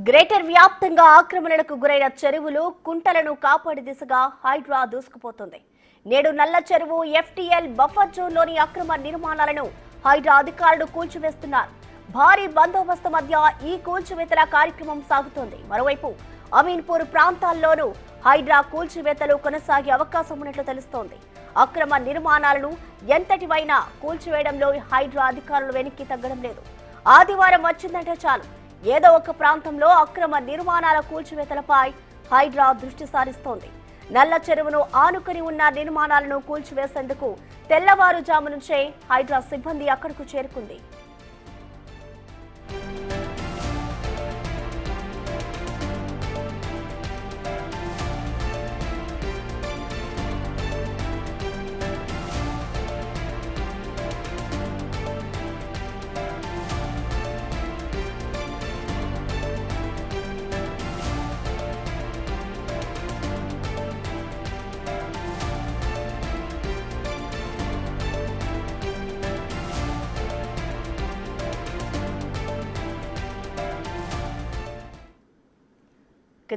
Greater వ్యాప్తంగా ఆక్రమణలకు గురైన చెరువులు కుంటలను కాపాడే దిశగా హైడ్రా దూసుకుపోతుంది. నేడు నల్ల చెరువు ఎఫ్టీఎల్ బఫర్ జోన్లోని అక్రమ నిర్మాణాలను హైడ్రా అధికారులు కూల్చివేస్తున్నారు. భారీ బందోబస్తు మధ్య ఈ కూల్చివేతల కార్యక్రమం సాగుతోంది. మరోవైపు అమీన్పూర్ ప్రాంతాల్లోనూ హైడ్రా కూల్చివేతలు కొనసాగే అవకాశం ఉన్నట్లు తెలుస్తోంది. అక్రమ నిర్మాణాలను ఎంతటివైనా కూల్చివేయడంలో హైడ్రా అధికారులు వెనక్కి తగ్గడం లేదు. ఆదివారం వచ్చిందంటే చాలు ఏదో ఒక ప్రాంతంలో అక్రమ నిర్మాణాల కూల్చివేతలపై హైడ్రా దృష్టి సారిస్తోంది. నల్ల చెరువును ఆనుకుని ఉన్న నిర్మాణాలను కూల్చివేసేందుకు తెల్లవారుజాము నుంచే హైడ్రా సిబ్బంది అక్కడకు చేరుకుంది.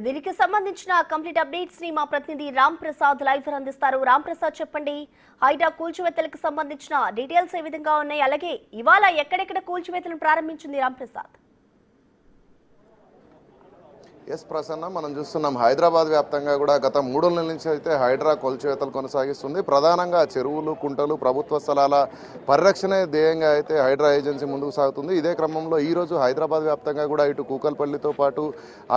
దీనికి సంబంధించిన కంప్లీట్ అప్డేట్స్ ని మా ప్రతినిధి రామ్ ప్రసాద్ లైవ్ అందిస్తారు. రామ్ ప్రసాద్, చెప్పండి, హైడ్రా కూల్చివేతలకు సంబంధించిన డీటెయిల్స్ ఏ విధంగా ఉన్నాయి, అలాగే ఇవాళ ఎక్కడెక్కడ కూల్చివేతలను ప్రారంభించింది రామ్ ప్రసాద్? ఎస్ ప్రసన్న, మనం చూస్తున్నాం హైదరాబాద్ వ్యాప్తంగా కూడా గత 3 నెలల నుంచి అయితే హైడ్రా కూల్చివేతలు కొనసాగిస్తుంది. ప్రధానంగా చెరువులు, కుంటలు, ప్రభుత్వ స్థలాల పరిరక్షణే ధ్యేయంగా అయితే హైడ్రా ఏజెన్సీ ముందుకు సాగుతుంది. ఇదే క్రమంలో ఈరోజు హైదరాబాద్ వ్యాప్తంగా కూడా ఇటు కూకల్పల్లితో పాటు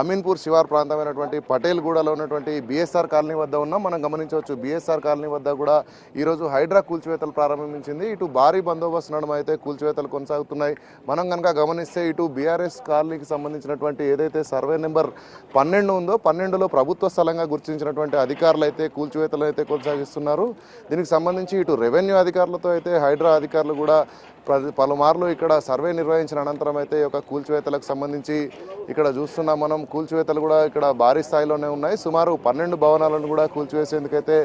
అమీన్పూర్ శివార్ ప్రాంతమైనటువంటి పటేల్గూడలో ఉన్నటువంటి బిఎస్ఆర్ కాలనీ వద్ద ఉన్నాం. మనం గమనించవచ్చు, బిఎస్ఆర్ కాలనీ వద్ద కూడా ఈరోజు హైడ్రా కూల్చివేతలు ప్రారంభించింది. ఇటు భారీ బందోబస్తు నడుమ అయితే కూల్చివేతలు కొనసాగుతున్నాయి. మనం కనుక గమనిస్తే ఇటు బీఆర్ఎస్ కాలనీకి సంబంధించినటువంటి ఏదైతే సర్వే నెంబర్ 12 ఉందో 12లో ప్రభుత్వ స్థలంగా గుర్తించినటువంటి అధికారులు అయితే కూల్చివేతలు అయితే కొనసాగిస్తున్నారు. దీనికి సంబంధించి ఇటు రెవెన్యూ అధికారులతో అయితే హైడ్రా అధికారులు కూడా పలుమార్లు ఇక్కడ సర్వే నిర్వహించిన అనంతరం అయితే ఒక కూల్చివేతలకు సంబంధించి ఇక్కడ చూస్తున్నాం మనం. కూల్చివేతలు కూడా ఇక్కడ భారీ స్థాయిలోనే ఉన్నాయి. సుమారు 12 భవనాలను కూడా కూల్చివేసేందుకైతే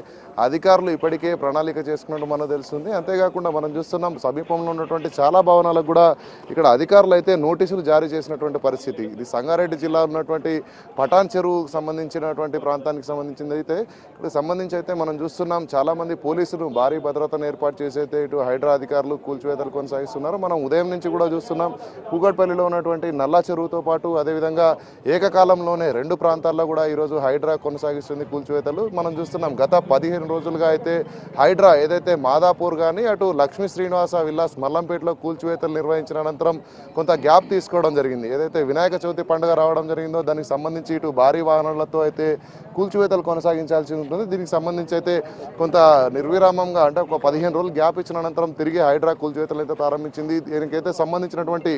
అధికారులు ఇప్పటికే ప్రణాళిక చేసుకున్నట్టు మనకు తెలుస్తుంది. అంతేకాకుండా మనం చూస్తున్నాం సమీపంలో ఉన్నటువంటి చాలా భవనాలకు కూడా ఇక్కడ అధికారులు అయితే నోటీసులు జారీ చేసినటువంటి పరిస్థితి. ఇది సంగారెడ్డి జిల్లా ఉన్నటువంటి పటాన్ చెరువుకు సంబంధించినటువంటి ప్రాంతానికి సంబంధించింది అయితే ఇక్కడ సంబంధించి అయితే మనం చూస్తున్నాం చాలామంది పోలీసులు భారీ భద్రతను ఏర్పాటు చేసి అయితే ఇటు హైడ్రా అధికారులు కూల్చివేతలు కొనసాగిస్తున్నారు. మనం ఉదయం నుంచి కూడా చూస్తున్నాం కూకట్పల్లిలో ఉన్నటువంటి నల్ల చెరువుతో పాటు అదేవిధంగా ఏకకాలంలోనే 2 ప్రాంతాల్లో కూడా ఈరోజు హైడ్రా కొనసాగిస్తుంది కూల్చివేతలు. మనం చూస్తున్నాం గత 15 రోజులుగా అయితే హైడ్రా ఏదైతే మాదాపూర్ కానీ అటు లక్ష్మీ శ్రీనివాస విల్లాస్ మల్లంపేటలో కూల్చివేతలు నిర్వహించిన అనంతరం కొంత గ్యాప్ తీసుకోవడం జరిగింది. ఏదైతే వినాయక చవితి పండుగ రావడం జరిగిందో దానికి సంబంధించి ఇటు భారీ వాహనాలతో అయితే కూల్చివేతలు కొనసాగించాల్సి ఉంటుంది. దీనికి సంబంధించి అయితే కొంత నిర్విరామంగా అంటే ఒక 15 రోజులు గ్యాప్ ఇచ్చిన అనంతరం తిరిగి హైడ్రా కూల్చివేతలు అయితే ప్రారంభించింది. దీనికైతే సంబంధించినటువంటి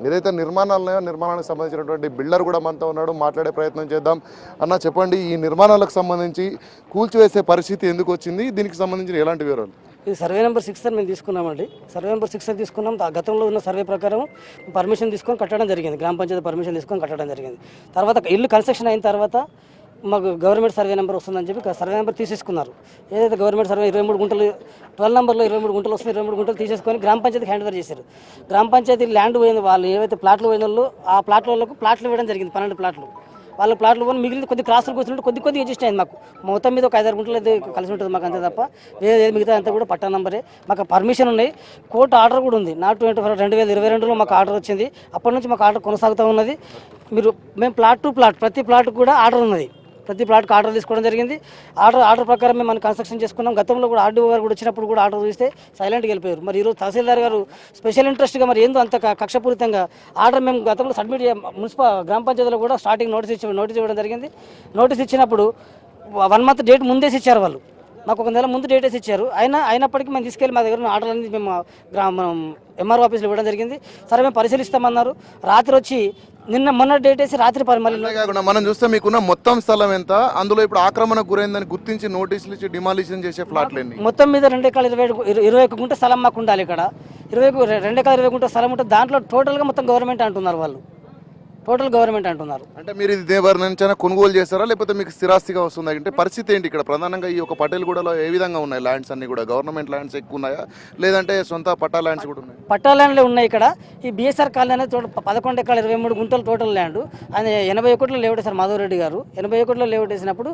ఏదైతే నిర్మాణానికి సంబంధించినటువంటి బిల్డర్ కూడా మనతో ఉన్నాడు, మాట్లాడే ప్రయత్నం చేద్దాం. అన్న, చెప్పండి, ఈ నిర్మాణాలకు సంబంధించి కూల్చివేసే పరిస్థితి ఎందుకు వచ్చింది, దీనికి సంబంధించిన ఎలాంటి వివరాలు? ఇది సర్వే నెంబర్ 6 అని మేము తీసుకున్నామండి. సర్వే నెంబర్ 6 అని తీసుకున్నాం. గతంలో ఉన్న సర్వే ప్రకారం పర్మిషన్ తీసుకొని కట్టడం జరిగింది. గ్రామ పంచాయతీ పర్మిషన్ తీసుకొని కట్టడం జరిగింది. తర్వాత ఇల్లు కన్స్ట్రక్షన్ అయిన తర్వాత మాకు గవర్నమెంట్ సర్వే నెంబర్ వస్తుందని చెప్పి సర్వే నెంబర్ తీసేసుకున్నారు. ఏదైతే గవర్నమెంట్ సర్వే 23 గుంటలు 12 నెంబర్లో 23 గుంటలు వస్తుంది, 23 గుంటలు తీసేసుకొని గ్రామ పంచాయతీకి హ్యాండ్ ఓవర్ చేశారు. గ్రామ పంచాయతీ ల్యాండ్ పోయింది, వాళ్ళు ఏవైతే ప్లాట్లు పోయిన వాళ్ళు ఆ ప్లాట్లకు ప్లాట్లు ఇవ్వడం జరిగింది. 12 ప్లాట్లు వాళ్ళ ప్లాట్లు పోయి మిగిలిన కొద్ది క్రాసులు కూర్చున్నట్టు కొద్ది అడ్జస్ట్ అయింది. మాకు మొత్తం మీద ఒక 5-6 గుంటలు అయితే కలిసి ఉంటుంది మాకు, అంతే తప్ప వేరే మిగతా అంతా కూడా పట్టా నంబరే. మాకు పర్మిషన్ ఉన్నాయి, కోర్టు ఆర్డర్ కూడా ఉంది. నాట్ 2022లో మాకు ఆర్డర్ వచ్చింది. అప్పటి నుంచి మాకు ఆర్డర్ కొనసాగుతూ ఉన్నది. మేము ప్లాట్ టు ప్లాట్ ప్రతి ప్లాట్ కూడా ఆర్డర్ ఉన్నది. ప్రతి ప్లాట్కి ఆర్డర్ తీసుకోవడం జరిగింది. ఆర్డర్ ప్రకారం మేము మనం కన్స్ట్రక్షన్ చేసుకున్నాం. గతంలో కూడా ఆర్డీఓ గారు కూడా వచ్చినప్పుడు కూడా ఆర్డర్ చూస్తే సైలెంట్గా వెళ్ళిపోయారు. మరి ఈరోజు తహసీల్దార్ గారు స్పెషల్ ఇంట్రెస్ట్గా మరి ఏందో అంత కక్షపూరితంగా ఆర్డర్ మేము గతంలో సబ్మిట్ గ్రామ పంచాయతీలో కూడా స్టార్టింగ్ నోటీస్ ఇవ్వడం జరిగింది. నోటీస్ ఇచ్చినప్పుడు 1 మంత్ డేట్ ముందేసి ఇచ్చారు వాళ్ళు. మాకు 1 నెల ముందు డేట్ వేసి ఇచ్చారు. అయినప్పటికీ మేము తీసుకెళ్ళి మా దగ్గర ఆర్డర్ అనేది మేము ఎంఆర్ఓ ఆఫీస్లో ఇవ్వడం జరిగింది. సరే మేము పరిశీలిస్తామన్నారు. రాత్రి వచ్చి మొన్న డేట్ వేసి రాత్రి మనం చూస్తే మీకున్న మొత్తం స్థలం ఎంత, అందులో ఇప్పుడు ఆక్రమణకు గురైందని గుర్తించి నోటీసులు ఇచ్చి డిమాలిషన్ చేసే ఫ్లాట్లు మొత్తం మీద 2 ఎకరాల 21 గుంట స్థలం మాకు ఉండాలి. ఇక్కడ 2 ఎకరాల 20 గుంట స్థలం ఉంటుంది. దాంట్లో టోటల్గా మొత్తం గవర్నమెంట్ అంటున్నారు వాళ్ళు. టోటల్ గవర్నమెంట్ అంటున్నారు. అంటే మీరు ఇది ఎవరి నుంచైనా కొనుగోలు చేస్తారా లేకపోతే మీకు స్థిరాస్తిగా వస్తుందా? అంటే పరిస్థితి ఏంటి ఇక్కడ ప్రధానంగా ఈ ఒక పటేల్గూడలో ఏ విధంగా ఉన్నాయి ల్యాండ్స్ అన్ని కూడా? గవర్నమెంట్ ల్యాండ్స్ ఎక్కువ ఉన్నాయా లేదంటే సొంత పట్టా ల్యాండ్స్ కూడా ఉన్నాయి? పట్టా ల్యాండ్లు ఉన్నాయి ఇక్కడ. ఈ బిఎస్ఆర్ కాలనీ అనేది 11 ఎకరాల 23 గుంటలు టోటల్ ల్యాండ్. ఆయన 80 ఒకటిలో లేఅవుట్ వేశారు మాధవరెడ్డి గారు. 80 ఒకటిలో లేఅవుట్ వేసినప్పుడు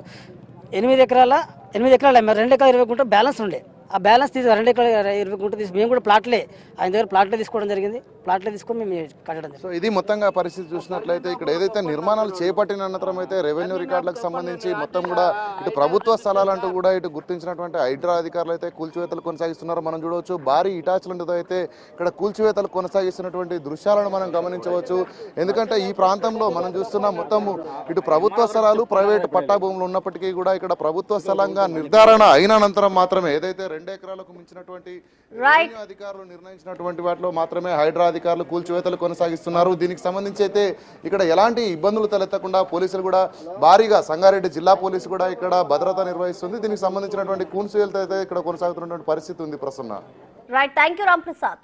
8 ఎకరాలు 2 ఎకరాల 20 గుంటలు బ్యాలెన్స్ ఉండే. ఆ బ్యాలెన్స్ తీసి 2 ఎకరాల 20 గుంటలు తీసి మేము కూడా ప్లాట్లే ఆయన దగ్గర ప్లాట్లే తీసుకోవడం జరిగింది. ప్లాట్లే తీసుకొని మేము కట్టడం జరిగింది. సో ఇది మొత్తంగా పరిస్థితి చూసినట్లయితే ఇక్కడ ఏదైతే నిర్మాణాలు చేపట్టిన అనంతరం అయితే రెవెన్యూ రికార్డులకు సంబంధించి మొత్తం కూడా ఇటు ప్రభుత్వ స్థలాలంటూ కూడా ఇటు గుర్తించినటువంటి హైడ్రా అధికారులు అయితే కూల్చివేతలు కొనసాగిస్తున్నారు. మనం చూడవచ్చు భారీ ఇటాచులతో అయితే ఇక్కడ కూల్చివేతలు కొనసాగిస్తున్నటువంటి దృశ్యాలను మనం గమనించవచ్చు. ఎందుకంటే ఈ ప్రాంతంలో మనం చూస్తున్న మొత్తం ఇటు ప్రభుత్వ స్థలాలు ప్రైవేటు పట్టా భూములు ఉన్నప్పటికీ కూడా ఇక్కడ ప్రభుత్వ స్థలంగా నిర్ధారణ అయిన అనంతరం మాత్రమే ఏదైతే 2 ఎకరాలకు మించినటువంటి రెవెన్యూ అధికారులు నిర్ణయించినటువంటి వాటిలో మాత్రమే హైడ్రా అధికారులు కూల్చివేతలు కొనసాగిస్తున్నారు. దీనికి సంబంధించి అయితే ఇక్కడ ఎలాంటి ఇబ్బందులు తలెత్తకుండా పోలీసులు కూడా భారీగా సంగారెడ్డి జిల్లా పోలీసు కూడా ఇక్కడ భద్రత నిర్వహిస్తుంది. దీనికి సంబంధించినటువంటి కూల్చివేతలు అయితే ఇక్కడ కొనసాగుతున్నటువంటి పరిస్థితి ఉంది. Prasanna. Right, thank you Ram Prasad.